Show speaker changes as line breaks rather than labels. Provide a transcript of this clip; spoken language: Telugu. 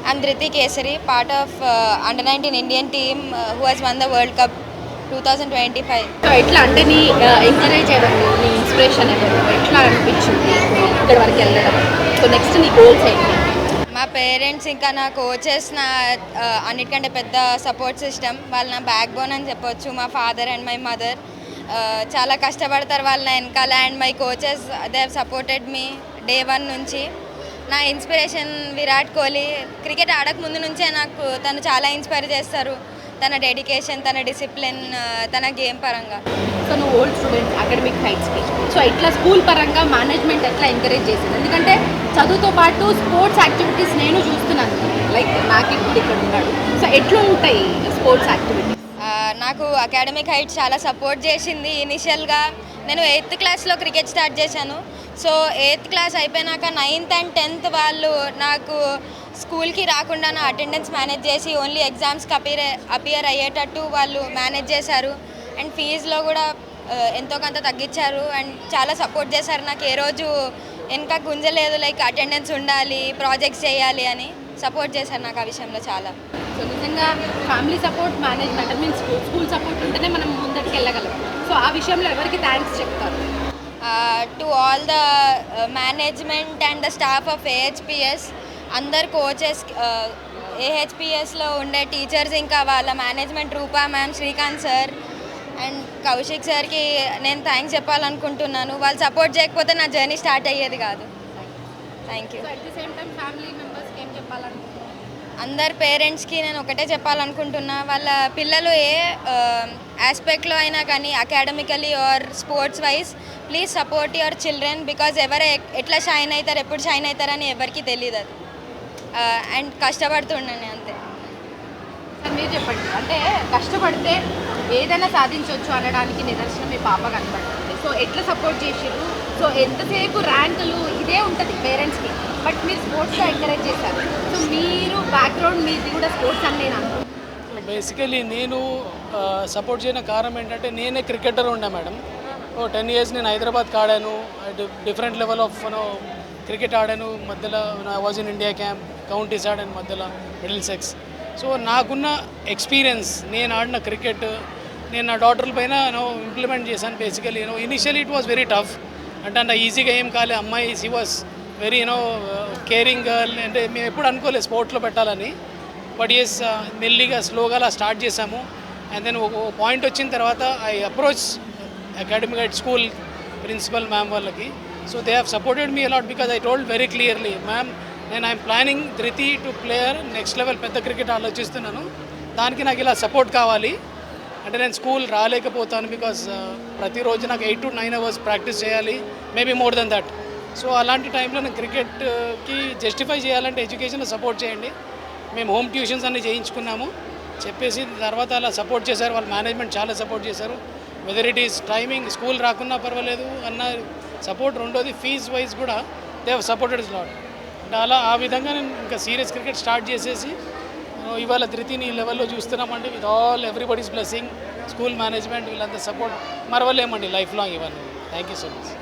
I'm Dhriti Kesari, part of under-19 Indian team who has won the World Cup 2025.
So ఎట్లా అంటే నీ ఎంకరేజ్ ఎవరు, నీ ఇన్స్పిరేషన్ ఎవరు, ఎట్లా అనిపించింది ఇక్కడ వరకు వెళ్ళడం? సో నెక్స్ట్ నీ గోల్స్ ఏంటి?
మా పేరెంట్స్ ఇంకా నా కోచెస్ నా అన్నిటికంటే పెద్ద సపోర్ట్ సిస్టమ్. వాళ్ళు నా బ్యాక్ బోన్ అని చెప్పొచ్చు. మా ఫాదర్ అండ్ మై మదర్ చాలా కష్టపడతారు వాళ్ళ వెనకాల. And my coaches they have supported me day 1 నుంచి. నా ఇన్స్పిరేషన్ విరాట్ కోహ్లీ. క్రికెట్ ఆడక ముందు నుంచే నాకు తను చాలా ఇన్స్పైర్ చేస్తారు. తన డెడికేషన్, తన డిసిప్లిన్, తన గేమ్ పరంగా.
సో నువ్వు ఓల్డ్ స్టూడెంట్ అకాడమిక్ హైట్స్కి, సో ఇట్లా స్కూల్ పరంగా మేనేజ్మెంట్ ఎట్లా ఎంకరేజ్ చేసింది? ఎందుకంటే చదువుతో పాటు స్పోర్ట్స్ యాక్టివిటీస్ నేను చూస్తున్నాను, లైక్ నాకు ఇప్పుడు ఇక్కడ ఉన్నాడు. సో ఎట్లా ఉంటాయి స్పోర్ట్స్ యాక్టివిటీస్?
నాకు అకాడమిక్ హైట్ చాలా సపోర్ట్ చేసింది. ఇనిషియల్గా నేను 8th క్లాస్లో క్రికెట్ స్టార్ట్ చేశాను. సో 8th క్లాస్ అయిపోయినాక 9th and 10th వాళ్ళు నాకు స్కూల్కి రాకుండా నా అటెండెన్స్ మేనేజ్ చేసి ఓన్లీ ఎగ్జామ్స్కి అపియర్ అయ్యేటట్టు వాళ్ళు మేనేజ్ చేశారు. అండ్ ఫీజులో కూడా ఎంతో కొంత తగ్గించారు. అండ్ చాలా సపోర్ట్ చేశారు. నాకు ఏ రోజు వెనక గుంజలేదు, లైక్ అటెండెన్స్ ఉండాలి, ప్రాజెక్ట్స్ చేయాలి అని సపోర్ట్ చేశారు నాకు ఆ విషయంలో చాలా.
సో నిజంగా family support, management means school support ఉంటేనే మనం ముందరికి వెళ్ళగలం. సో ఆ విషయంలో ఎవరికి థ్యాంక్స్ చెప్తారు?
To all the management and the staff of AHPS, అందరు కోచెస్, ఏహెచ్పిఎస్లో ఉండే టీచర్స్, ఇంకా వాళ్ళ management Rupa ma'am, Srikanth sir and Kaushik సార్కి నేను థ్యాంక్స్ చెప్పాలనుకుంటున్నాను. వాళ్ళు సపోర్ట్ చేయకపోతే నా జర్నీ స్టార్ట్ అయ్యేది కాదు. Thank you.
At the same time family మెంబర్స్కి ఏం చెప్పాలనుకుంటున్నాను?
అందరు పేరెంట్స్కి నేను ఒకటే చెప్పాలనుకుంటున్నా, వాళ్ళ పిల్లలు ఏ ఆస్పెక్ట్లో అయినా కానీ academically or sports wise please support your children. Because ఎవరు ఎట్లా షైన్ అవుతారు, ఎప్పుడు షైన్ అవుతారని ఎవరికి తెలియదు. అది అండ్ కష్టపడుతుండండి అంతే.
సార్ మీరు చెప్పండి, అంటే కష్టపడితే ఏదైనా సాధించవచ్చు అనడానికి నిదర్శనం మీ పాప కనబడుతుంది. సో ఎట్లా సపోర్ట్ చేసిర్రు? సో ఎంతసేపు ర్యాంకులు ఇదే ఉంటుంది పేరెంట్స్కి, బట్ మీరు స్పోర్ట్స్లో ఎంకరేజ్ చేశారు. సో మీరు బ్యాక్గ్రౌండ్ మీది కూడా స్పోర్ట్స్ అని నేను అనుకుంటున్నాను.
బేసికలీ నేను సపోర్ట్ చేయన కారణం ఏంటంటే నేనే క్రికెటర్ ఉండే మేడం. 10 years నేను హైదరాబాద్కి ఆడాను. డిఫరెంట్ లెవెల్ ఆఫ్ క్రికెట్ ఆడాను. మధ్యలో I was in India camp, counties ఆడాను, మధ్యలో మిడిల్ సెక్స్. సో నాకున్న ఎక్స్పీరియన్స్, నేను ఆడిన క్రికెట్ నేను నా డాటర్ పైన ఇంప్లిమెంట్ చేశాను. Basically initially it was very tough. అంటే అంత ఈజీగా ఏం కాలే. అమ్మాయి she was very caring girl. అంటే మేము ఎప్పుడు అనుకోలేదు స్పోర్ట్స్లో పెట్టాలని. బట్ ఎస్ మెల్లిగా స్లోగా అలా స్టార్ట్ చేసాము. అండ్ దెన్ ఒక పాయింట్ వచ్చిన తర్వాత I approach academic height school principal ma'am వాళ్ళకి. So they have supported me a lot because I told very clearly, ma'am నేను I'm planning Dhruti to player next level పెద్ద క్రికెట్ ఆలోచిస్తున్నాను, దానికి నాకు ఇలా సపోర్ట్ కావాలి. అంటే నేను స్కూల్ రాలేకపోతాను బికాజ్ ప్రతిరోజు నాకు 8 to 9 hours ప్రాక్టీస్ చేయాలి, maybe more than that. So అలాంటి టైంలో నేను క్రికెట్కి జస్టిఫై చేయాలంటే ఎడ్యుకేషన్లో సపోర్ట్ చేయండి. మేము హోమ్ ట్యూషన్స్ అన్నీ చేయించుకున్నాము. చెప్పేసి తర్వాత అలా సపోర్ట్ చేశారు. వాళ్ళ మేనేజ్మెంట్ చాలా సపోర్ట్ చేశారు. Whether it is timing, school రాకున్నా పర్వాలేదు అన్న సపోర్ట్. రెండోది ఫీజ్ వైజ్ కూడా దే హ్యావ్ సపోర్టెడ్ లాట్. అంటే అలా ఆ విధంగా నేను ఇంకా సీరియస్ క్రికెట్ స్టార్ట్ చేసేసి ఇవాళ ధృతిని ఈ లెవెల్లో చూస్తున్నామండి. With all everybody's blessing, school management వీళ్ళంతా సపోర్ట్ మరవలేమండి లైఫ్ లాంగ్ ఇవన్నీ. Thank you so much.